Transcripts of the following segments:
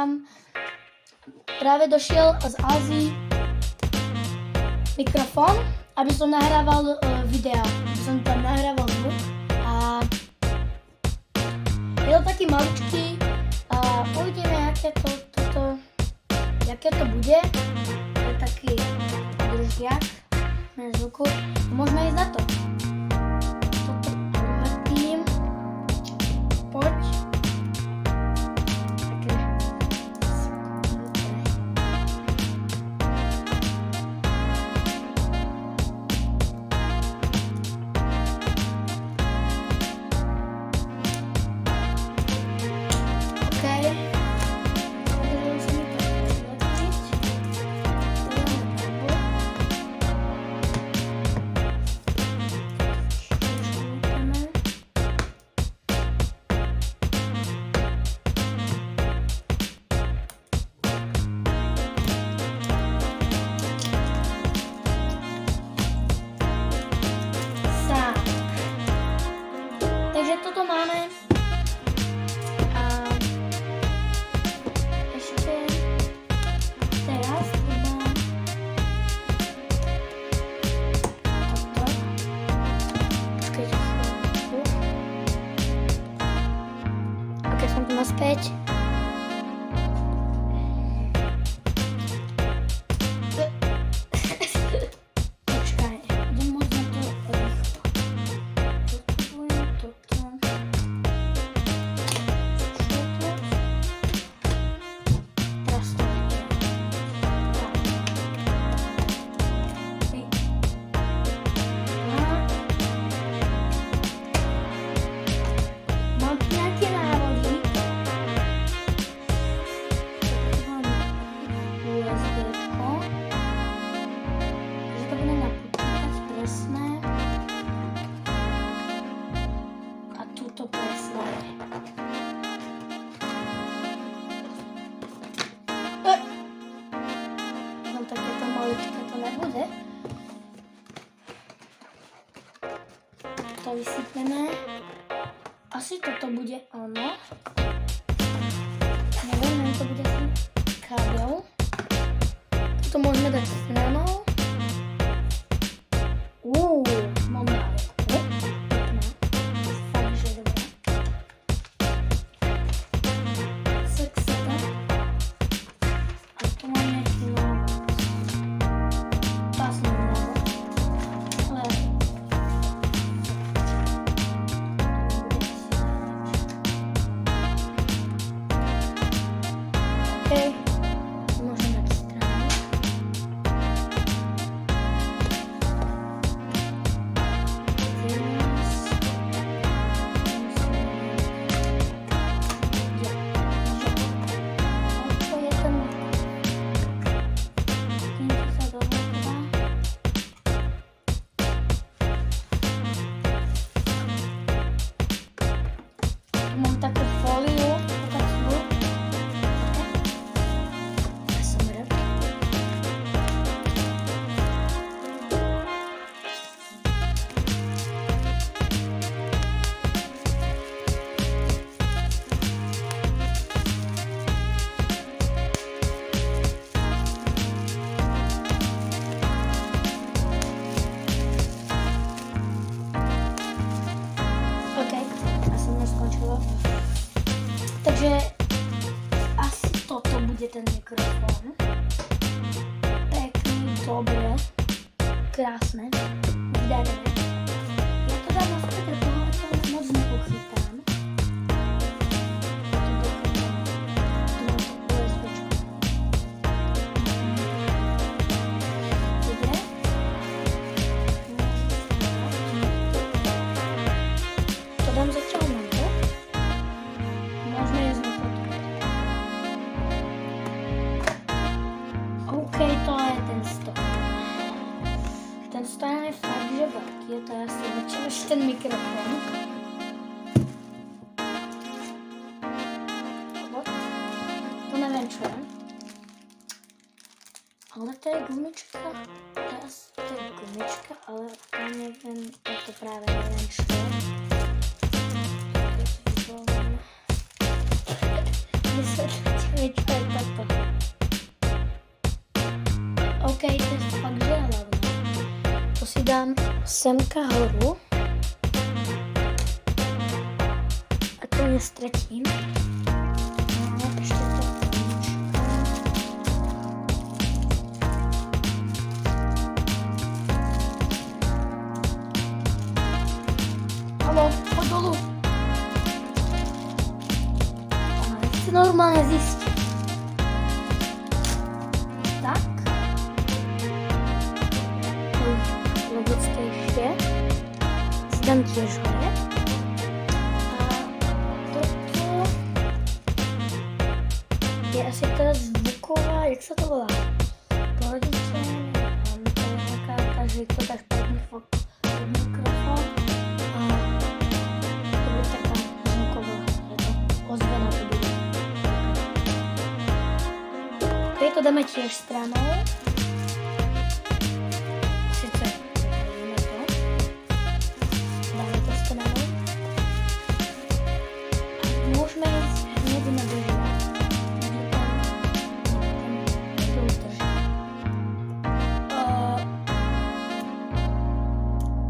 nám práve došiel z Ázii mikrofón, aby som nahrával videa, aby som tam nahrával zvuk a je to taký maličký a uvidíme, jaké to bude. To je taký držiak na zvuku, môžeme ísť na to. Toto uletím, poď. Takže toto máme a ešte teraz iba toto. Počkajte chvíľku. Ok, som tu naspäť. Takéto maličké to nebude. To vysypeme. Asi toto bude ono. Neviem, to bude asi kábel. Toto môžeme dať stranou. Mám nálepku. Fakt, že dobré. Sexta. A tu máme môžem dať stranu. Mám takú fóliu. Takže asi toto bude ten mikrofón. Pekný, dobré, krásne, vydarené. Ja to dám naspäť, ale to moc nepochytám. Dobre. To dám zatiaľ na to. OK, to je ten stôl. Ten stôl je fakt, že veľký. Je to asi väčší než ten mikrofón. To neviem čo je. Ale to je gumička. To je gumička, ale to neviem, to práve neviem čo je. Vysvetlite mi čo je. semka horu. A to nestratím. No, ešte to Haló, poď dolu. Ona nechce normálne zistiť. Tak. Logické ešte. Si dám tiež hore. A toto je asi teraz zvuková, jak sa to volá? Pohodice, to je taká, že to dáš pod mikrofón. A to bude taká zvuková, že to ozvená to bude. Ok, to dáme tiež stranou. Sice dáme to. Dáme to stranou. A môžeme ísť hneď na bežia. To udrží.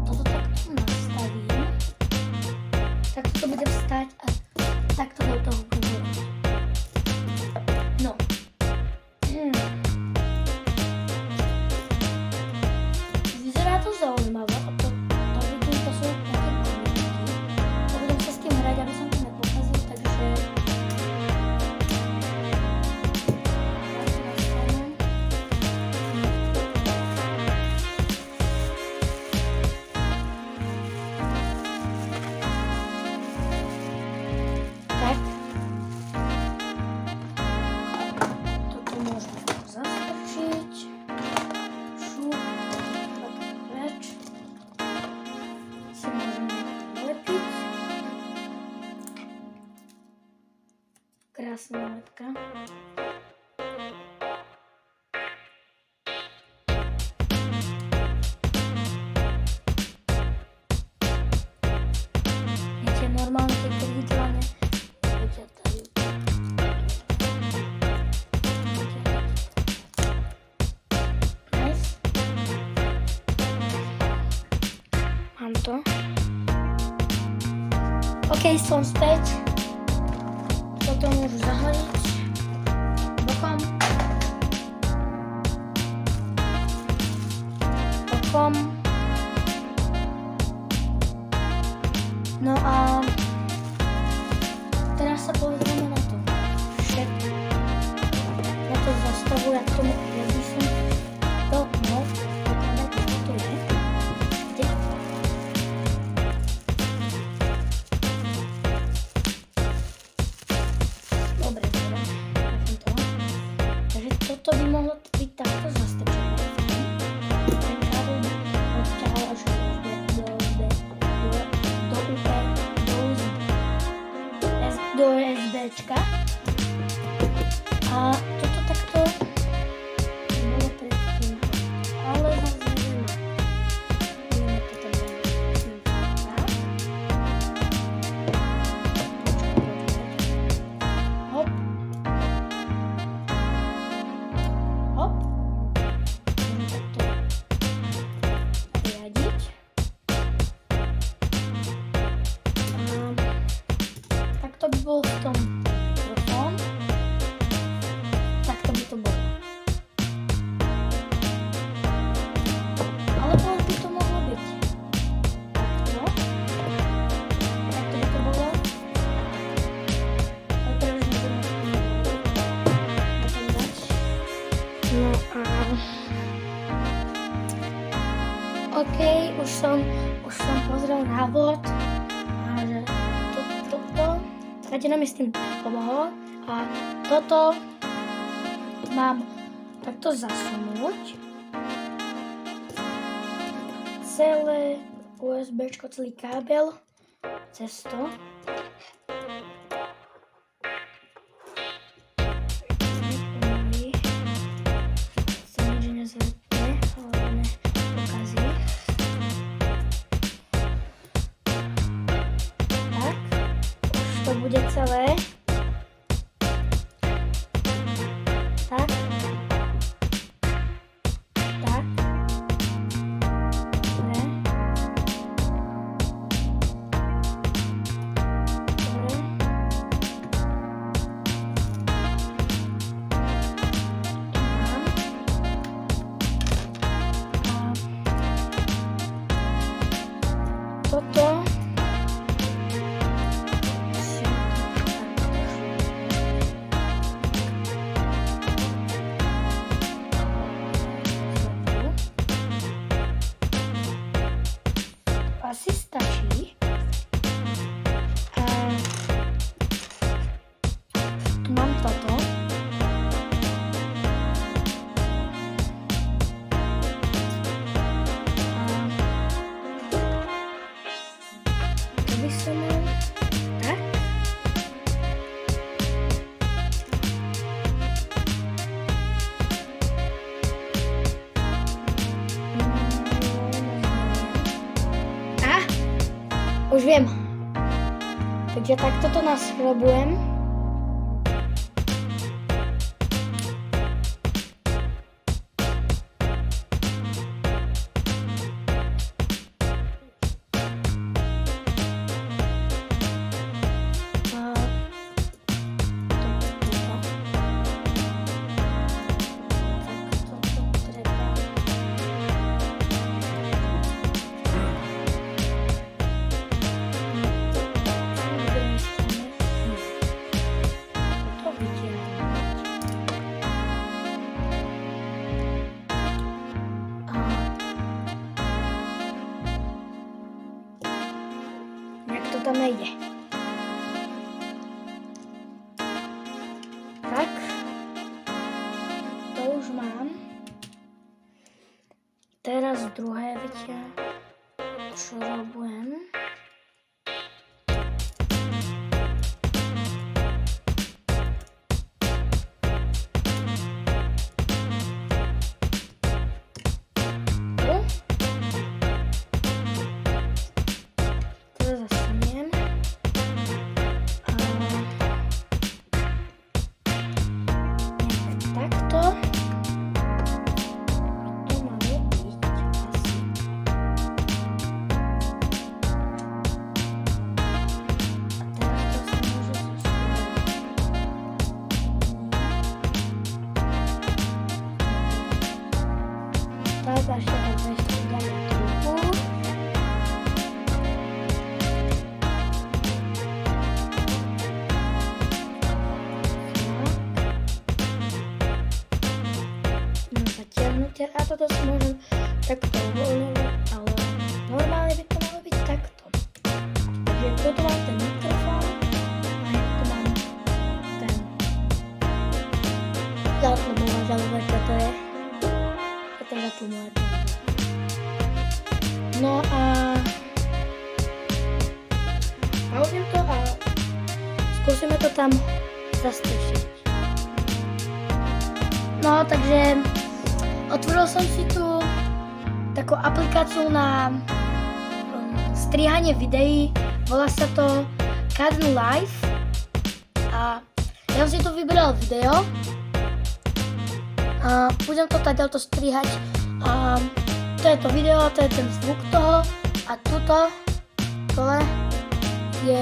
Toto takto nastavím. Takto to bude vstať a takto do toho bude. No. Vyzerá to zaujímavé a to vidím, to sú také koníky. To budem sa s tým hrať, aby som to nepokazil, takže... Ja to nastavím. Tak. Toto môžeme zastrčiť. Šup, tak preč. Si môžeme lepiť. Krásna letka. Viete, normálne tieto vidla nevedia tady. Nice. Mám to. OK, som späť. Toto môžu zahodiť. Bokom. Bokom. No a teraz sa pozrieme na to. Všetko. Ja to zastavujem k tomu, že by som to mohol pokazať, čo to je. Kde? Dobre, nechám to. Takže toto by mohlo byť takto zastrčené. Ten kábel by odťahol až do SBčka. A toto takto bolo predtým, ale zase neviem. Neviem, to tam bolo. Tak. Hop. Hop. Môžem takto riadiť. Tak to by bolo v tom mikrofón. Takto by to bolo. Alebo by to mohlo byť takto. Takto by to bolo. Ale teraz nebudeme pokazať. No a... OK, už som pozrel návod. A že toto Katina mi s tým pomohla a toto mám takto zasunúť. Celé USBčko, celý kábel cez to. Sa nič nezlepne, ale nepokazí. Tak, už to bude celé. Tak. Tak. Dobre. Takže takto to nasrobujem. Jak to tam nejde. Tak. To už mám. Teraz druhé vyťahujem. Tak, až teraz ešte dáme trupu. No, zatiahnutie a toto si môžem takto uvoľňovať, ale normálne by to malo byť takto. Takže toto mám ten mikrofón a ja tu mám ten zatlumovač, alebo čo to je. No a hodím to a skúsime to tam zastrčiť. No takže otvoril som si tu takú aplikáciu na strihanie videí, volá sa to Kdenlive a ja som si tu vybral video. A budem to taďalto strihať a to je to video, to je ten zvuk toho a tuto, dole je,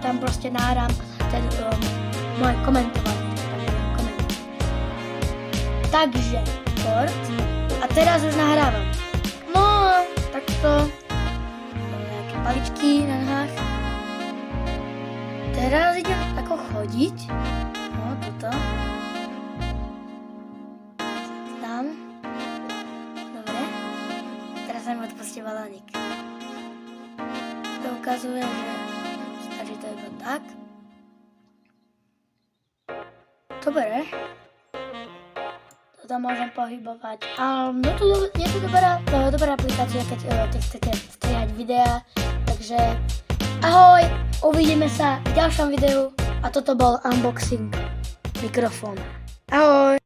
tam proste náram ten moje komentovanie, takže kort a teraz už nahrávam. No, takto, nejaké paličky na nohách. Teraz idem ako chodiť, no tuto. Sa mi odpustí balónik. To ukazuje, že stačí to iba tak. To bere. To tam môžem pohybovať. No to je to dobrá aplikácia, keď chcete strihať videá. Takže ahoj, uvidíme sa v ďalšom videu. A toto bol unboxing mikrofónu. Ahoj.